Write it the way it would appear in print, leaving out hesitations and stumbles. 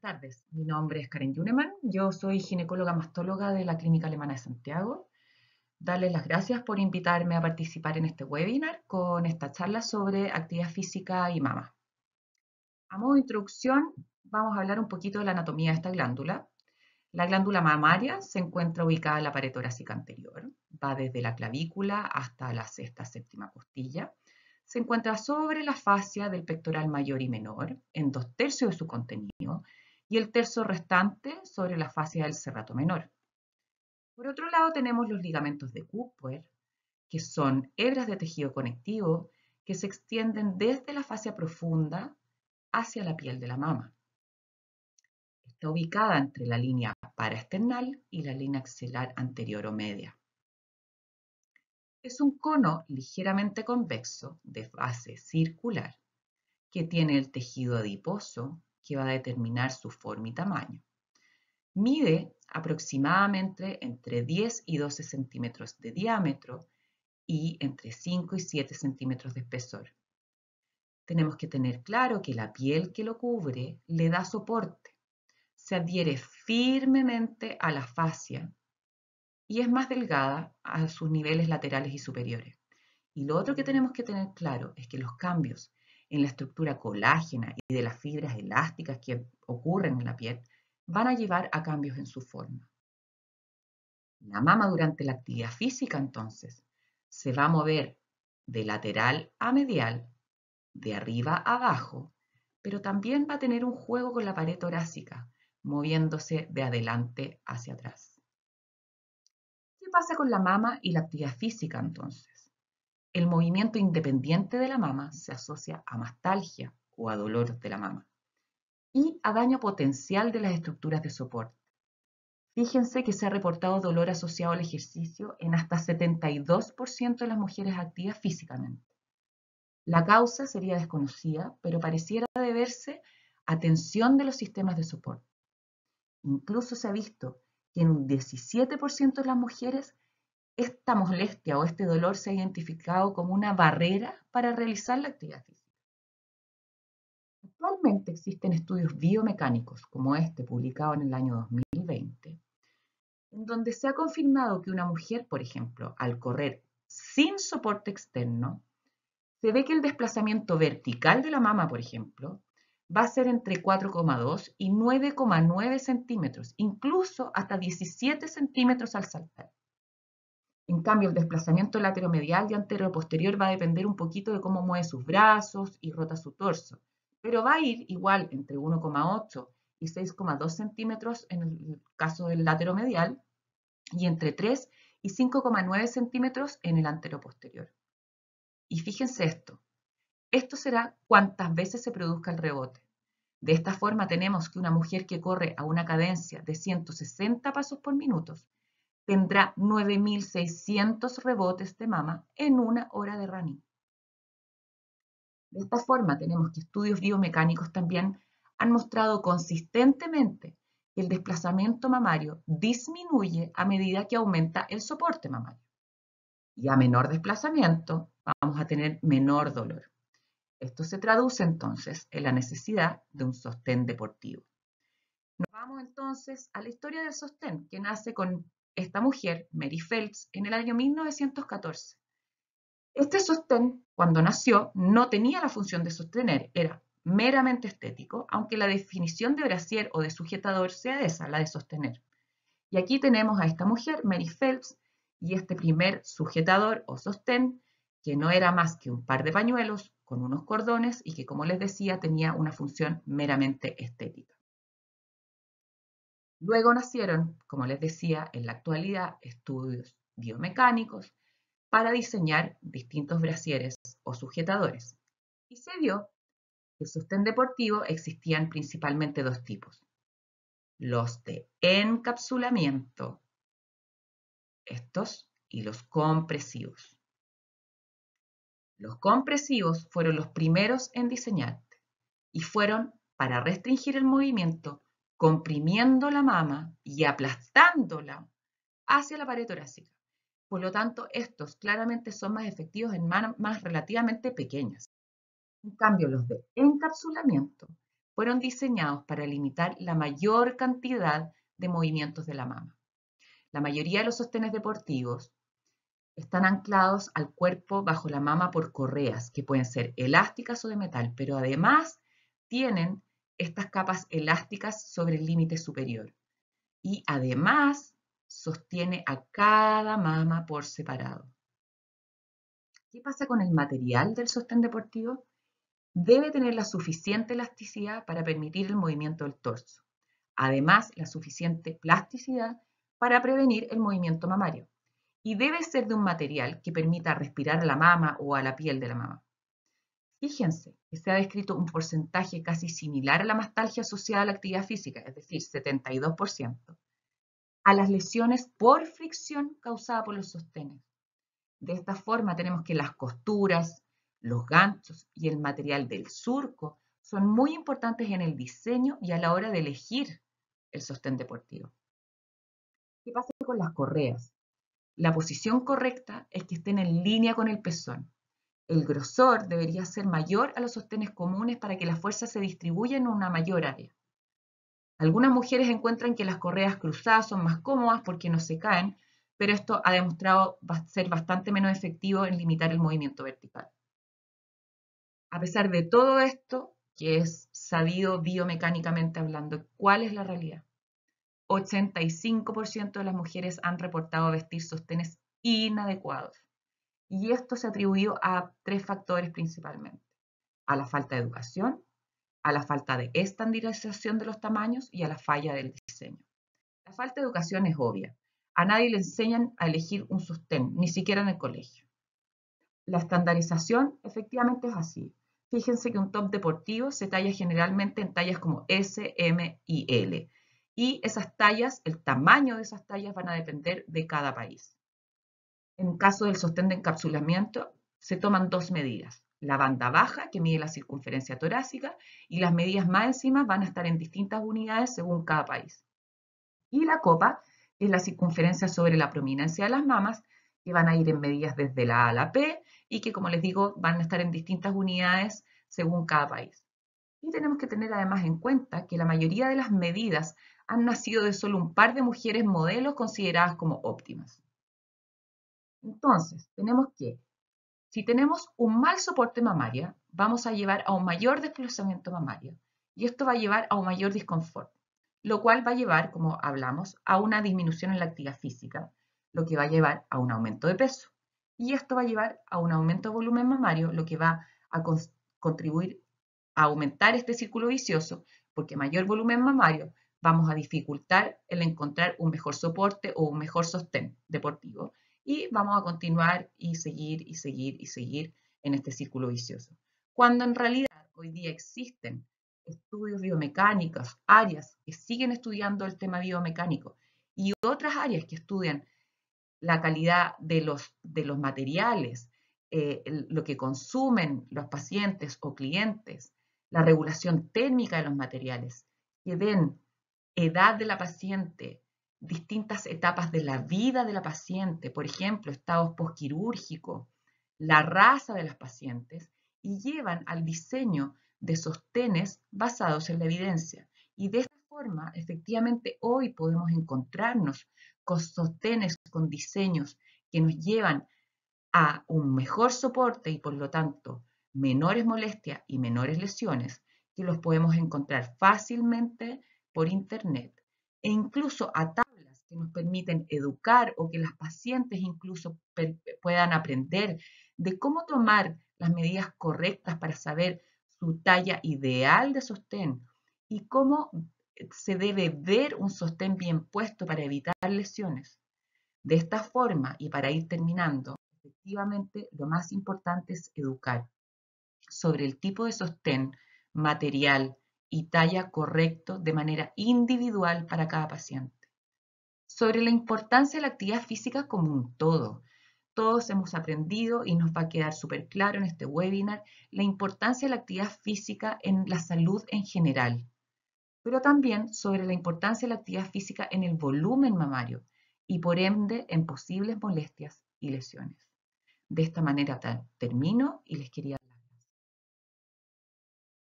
Tardes, mi nombre es Karen Yuneman, yo soy ginecóloga mastóloga de la Clínica Alemana de Santiago. Darles las gracias por invitarme a participar en este webinar con esta charla sobre actividad física y mama. A modo de introducción, vamos a hablar un poquito de la anatomía de esta glándula. La glándula mamaria se encuentra ubicada en la pared torácica anterior, va desde la clavícula hasta la sexta séptima costilla. Se encuentra sobre la fascia del pectoral mayor y menor, en 2/3 de su contenido, y el tercio restante sobre la fascia del serrato menor. Por otro lado, tenemos los ligamentos de Cooper, que son hebras de tejido conectivo que se extienden desde la fascia profunda hacia la piel de la mama. Está ubicada entre la línea paraesternal y la línea axilar anterior o media. Es un cono ligeramente convexo de base circular que tiene el tejido adiposo que va a determinar su forma y tamaño. Mide aproximadamente entre 10 y 12 centímetros de diámetro y entre 5 y 7 centímetros de espesor. Tenemos que tener claro que la piel que lo cubre le da soporte, se adhiere firmemente a la fascia y es más delgada a sus niveles laterales y superiores. Y lo otro que tenemos que tener claro es que los cambios en la estructura colágena y de las fibras elásticas que ocurren en la piel van a llevar a cambios en su forma. La mama durante la actividad física, entonces, se va a mover de lateral a medial, de arriba a abajo, pero también va a tener un juego con la pared torácica, moviéndose de adelante hacia atrás. ¿Qué pasa con la mama y la actividad física, entonces? El movimiento independiente de la mama se asocia a mastalgia o a dolor de la mama y a daño potencial de las estructuras de soporte. Fíjense que se ha reportado dolor asociado al ejercicio en hasta 72% de las mujeres activas físicamente. La causa sería desconocida, pero pareciera deberse a tensión de los sistemas de soporte. Incluso se ha visto que en un 17% de las mujeres esta molestia o este dolor se ha identificado como una barrera para realizar la actividad física. Actualmente existen estudios biomecánicos como este publicado en el año 2020 en donde se ha confirmado que una mujer, por ejemplo, al correr sin soporte externo, se ve que el desplazamiento vertical de la mama, por ejemplo, va a ser entre 4,2 y 9,9 centímetros, incluso hasta 17 centímetros al saltar. En cambio, el desplazamiento lateromedial y anteroposterior va a depender un poquito de cómo mueve sus brazos y rota su torso, pero va a ir igual entre 1,8 y 6,2 centímetros en el caso del lateromedial y entre 3 y 5,9 centímetros en el anteroposterior. Y fíjense esto será cuántas veces se produzca el rebote. De esta forma tenemos que una mujer que corre a una cadencia de 160 pasos por minuto tendrá 9.600 rebotes de mama en una hora de running. De esta forma tenemos que estudios biomecánicos también han mostrado consistentemente que el desplazamiento mamario disminuye a medida que aumenta el soporte mamario. Y a menor desplazamiento vamos a tener menor dolor. Esto se traduce entonces en la necesidad de un sostén deportivo. Nos vamos entonces a la historia del sostén, que nace con esta mujer, Mary Phelps, en el año 1914. Este sostén, cuando nació, no tenía la función de sostener, era meramente estético, aunque la definición de brasier o de sujetador sea esa, la de sostener. Y aquí tenemos a esta mujer, Mary Phelps, y este primer sujetador o sostén, que no era más que un par de pañuelos con unos cordones y que, como les decía, tenía una función meramente estética. Luego nacieron, como les decía, en la actualidad estudios biomecánicos para diseñar distintos brasieres o sujetadores. Y se vio que el sostén deportivo existían principalmente dos tipos. Los de encapsulamiento, estos, y los compresivos. Los compresivos fueron los primeros en diseñar y fueron para restringir el movimiento, comprimiendo la mama y aplastándola hacia la pared torácica. Por lo tanto, estos claramente son más efectivos en mamas relativamente pequeñas. En cambio, los de encapsulamiento fueron diseñados para limitar la mayor cantidad de movimientos de la mama. La mayoría de los sostenes deportivos están anclados al cuerpo bajo la mama por correas, que pueden ser elásticas o de metal, pero además tienen estas capas elásticas sobre el límite superior. Y además sostiene a cada mama por separado. ¿Qué pasa con el material del sostén deportivo? Debe tener la suficiente elasticidad para permitir el movimiento del torso. Además, la suficiente plasticidad para prevenir el movimiento mamario. Y debe ser de un material que permita respirar a la mama o a la piel de la mama. Fíjense que se ha descrito un porcentaje casi similar a la mastalgia asociada a la actividad física, es decir, 72%, a las lesiones por fricción causada por los sostenes. De esta forma tenemos que las costuras, los ganchos y el material del surco son muy importantes en el diseño y a la hora de elegir el sostén deportivo. ¿Qué pasa con las correas? La posición correcta es que estén en línea con el pezón. El grosor debería ser mayor a los sostenes comunes para que la fuerza se distribuya en una mayor área. Algunas mujeres encuentran que las correas cruzadas son más cómodas porque no se caen, pero esto ha demostrado ser bastante menos efectivo en limitar el movimiento vertical. A pesar de todo esto, que es sabido biomecánicamente hablando, ¿cuál es la realidad? 85% de las mujeres han reportado vestir sostenes inadecuados. Y esto se atribuyó a 3 factores principalmente: a la falta de educación, a la falta de estandarización de los tamaños y a la falla del diseño. La falta de educación es obvia. A nadie le enseñan a elegir un sostén, ni siquiera en el colegio. La estandarización efectivamente es así. Fíjense que un top deportivo se talla generalmente en tallas como S, M y L. Y esas tallas, el tamaño de esas tallas van a depender de cada país. En caso del sostén de encapsulamiento, se toman 2 medidas. La banda baja, que mide la circunferencia torácica, y las medidas más encima van a estar en distintas unidades según cada país. Y la copa, que es la circunferencia sobre la prominencia de las mamas, que van a ir en medidas desde la A a la P y que, como les digo, van a estar en distintas unidades según cada país. Y tenemos que tener además en cuenta que la mayoría de las medidas han nacido de solo un par de mujeres modelos consideradas como óptimas. Entonces, tenemos que, si tenemos un mal soporte mamario, vamos a llevar a un mayor desplazamiento mamario y esto va a llevar a un mayor disconfort, lo cual va a llevar, como hablamos, a una disminución en la actividad física, lo que va a llevar a un aumento de peso. Y esto va a llevar a un aumento de volumen mamario, lo que va a contribuir a aumentar este círculo vicioso, porque mayor volumen mamario vamos a dificultar el encontrar un mejor soporte o un mejor sostén deportivo y vamos a continuar y seguir y seguir y seguir en este círculo vicioso. Cuando en realidad hoy día existen estudios biomecánicos, áreas que siguen estudiando el tema biomecánico y otras áreas que estudian la calidad de los materiales, lo que consumen los pacientes o clientes, la regulación térmica de los materiales, que ven edad de la paciente, distintas etapas de la vida de la paciente, por ejemplo, estados postquirúrgicos, la raza de las pacientes, y llevan al diseño de sostenes basados en la evidencia. Y de esta forma, efectivamente, hoy podemos encontrarnos con sostenes, con diseños que nos llevan a un mejor soporte y por lo tanto menores molestias y menores lesiones, que los podemos encontrar fácilmente por internet e incluso a tablas que nos permiten educar o que las pacientes incluso puedan aprender de cómo tomar las medidas correctas para saber su talla ideal de sostén y cómo se debe ver un sostén bien puesto para evitar lesiones. De esta forma, y para ir terminando, efectivamente lo más importante es educar sobre el tipo de sostén, material y talla correcto de manera individual para cada paciente. Sobre la importancia de la actividad física como un todo. Todos hemos aprendido y nos va a quedar súper claro en este webinar la importancia de la actividad física en la salud en general, pero también sobre la importancia de la actividad física en el volumen mamario y por ende en posibles molestias y lesiones. De esta manera termino y les quería